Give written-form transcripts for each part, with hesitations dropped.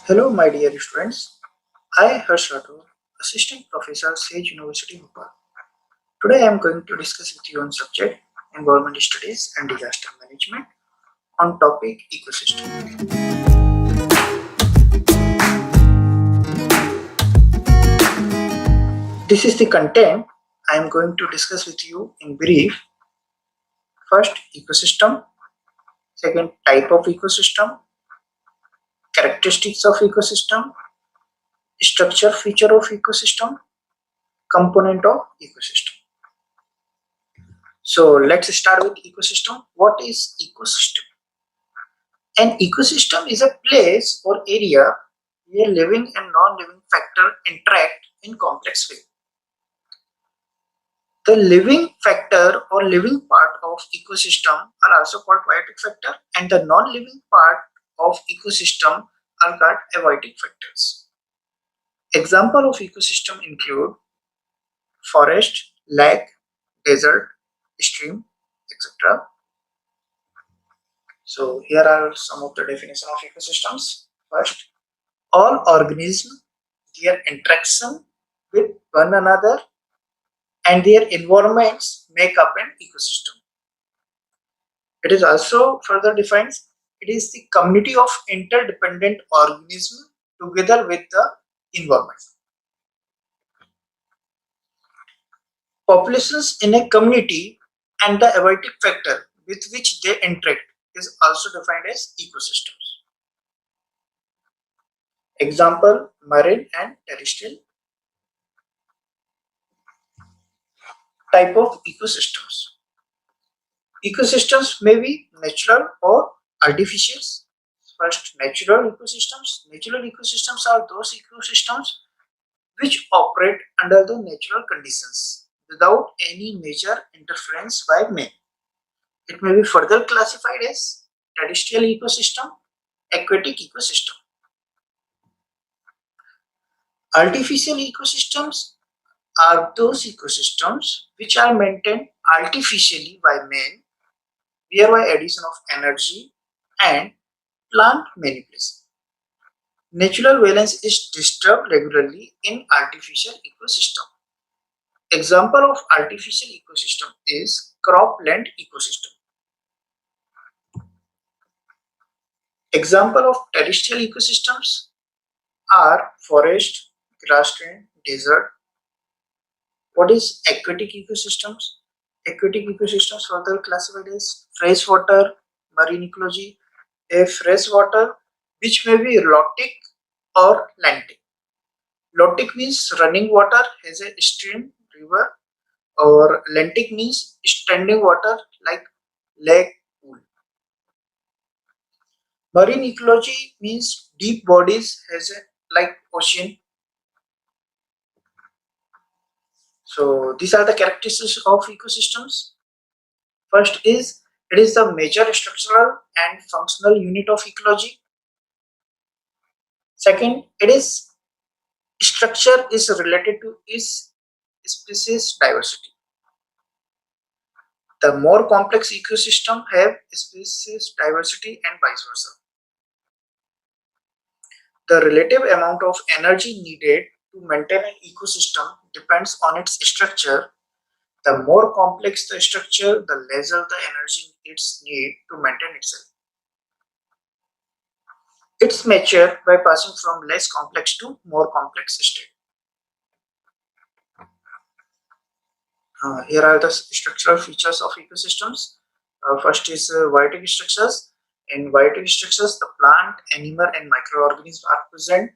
Hello, my dear students. I, Harsh Rathore, Assistant Professor, Sage University, Bhopal. Today I am going to discuss with you on subject Environment Studies and Disaster Management on topic ecosystem. This is the content I am going to discuss with you in brief. First, ecosystem. Second, type of ecosystem. Characteristics of ecosystem. Structure feature of ecosystem. Component of ecosystem. So let's start with ecosystem. What is ecosystem? An ecosystem is a place or area where living and non-living factors interact in complex way. The living factor or living part of ecosystem are also called biotic factor, and the non-living part of ecosystem are called abiotic factors. Example of ecosystem include forest, lake, desert, stream, etc. So here are some of the definition of ecosystems. First, all organisms, their interaction with one another and their environments make up an ecosystem. It is also further defined, it is the community of interdependent organisms together with the environment. Populations in a community and the abiotic factor with which they interact is also defined as ecosystems. Example, marine and terrestrial. Type of ecosystems. Ecosystems may be natural or artificial. First, natural ecosystems. Natural ecosystems are those ecosystems which operate under the natural conditions without any major interference by man. It may be further classified as terrestrial ecosystem, aquatic ecosystem. Artificial ecosystems are those ecosystems which are maintained artificially by man, whereby addition of energy and plant manipulation. Natural balance is disturbed regularly in artificial ecosystem. Example of artificial ecosystem is cropland ecosystem. Example of terrestrial ecosystems are forest, grassland, desert. What is aquatic ecosystems? Aquatic ecosystems further classified as freshwater, marine ecology, a freshwater which may be lotic or lantic. Lotic means running water, has a stream, river, or lentic means standing water like lake, pool. Marine ecology means deep bodies, has a like ocean. So these are the characteristics of ecosystems. First is it is the major structural and functional unit of ecology. Second, it is structure is related to its species diversity. The more complex ecosystem have species diversity and vice versa. The relative amount of energy needed to maintain an ecosystem depends on its structure. The more complex the structure, the lesser the energy it needs to maintain itself. It's mature by passing from less complex to more complex state. Here are the structural features of ecosystems. First is biotic structures. In biotic structures, the plant, animal, and microorganisms are present.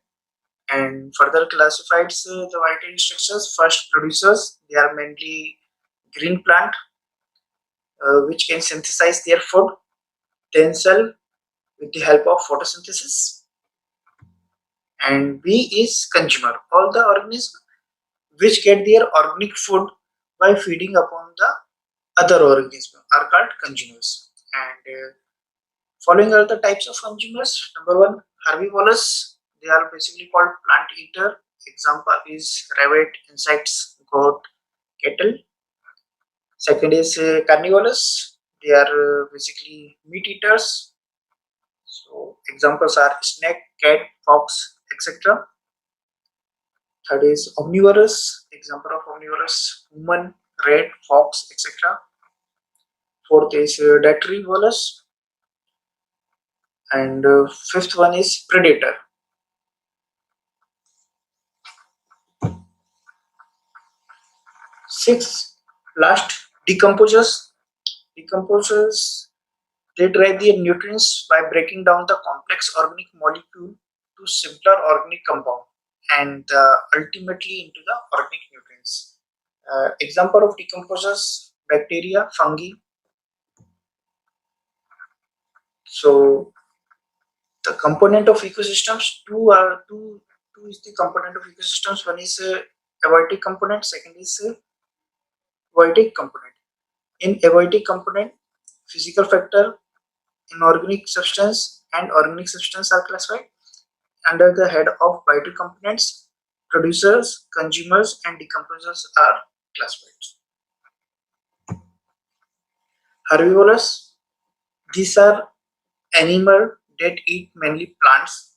And further classified the biotic structures. First, producers. They are mainly green plant, which can synthesize their food themselves with the help of photosynthesis. And B is consumer. All the organisms which get their organic food by feeding upon the other organisms are called consumers. And following are the types of consumers. Number one, herbivorous. They are basically called plant eater. Example is rabbit, insects, goat, cattle. Second is carnivorous. They are basically meat eaters. So So examples are snake, cat, fox, etc. Third is omnivorous. Example of omnivorous: human, rat, fox, etc. Fourth is detrivorous, and fifth one is predator. Sixth, last, decomposers. Decomposers, they derive the nutrients by breaking down the complex organic molecule to simpler organic compound and ultimately into the organic nutrients. Example of decomposers: bacteria, fungi. So the component of ecosystems, two is the component of ecosystems. One is abiotic component, second is biotic component. In abiotic component, physical factor, inorganic substance and organic substance are classified. Under the head of biotic components, producers, consumers and decomposers are classified. Herbivorous, these are animals that eat mainly plants.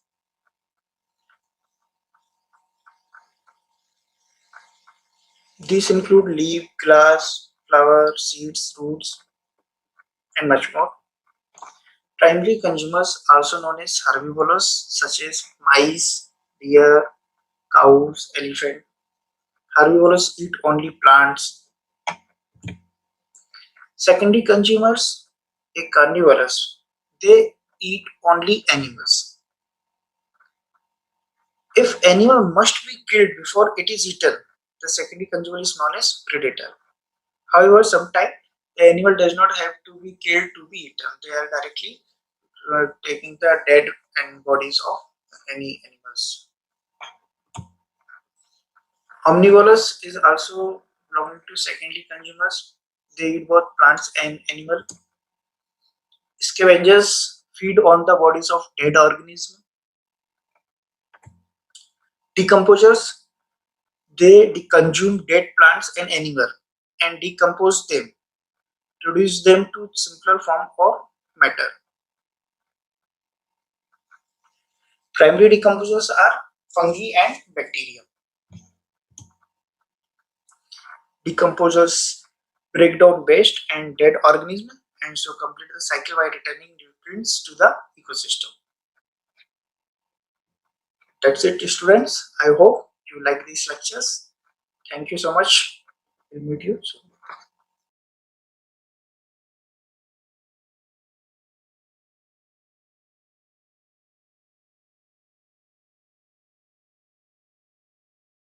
These include leaf, grass, flower, seeds, roots, and much more. Primary consumers, also known as herbivores, such as mice, deer, cows, elephant. Herbivores eat only plants. Secondary consumers, a carnivorous. They eat only animals. If animal must be killed before it is eaten, the secondary consumer is known as predator. However, sometimes the animal does not have to be killed to be eaten. They are directly taking the dead and bodies of any animals. Omnivorous is also belonging to secondary consumers. They eat both plants and animal. Scavengers feed on the bodies of dead organisms. Decomposers, they consume dead plants and animal and decompose them, reduce them to simpler form or matter. Primary decomposers are fungi and bacteria. Decomposers break down waste and dead organisms and so complete the cycle by returning nutrients to the ecosystem. That's it, students. I hope you like these lectures. Thank you so much. We'll meet you soon.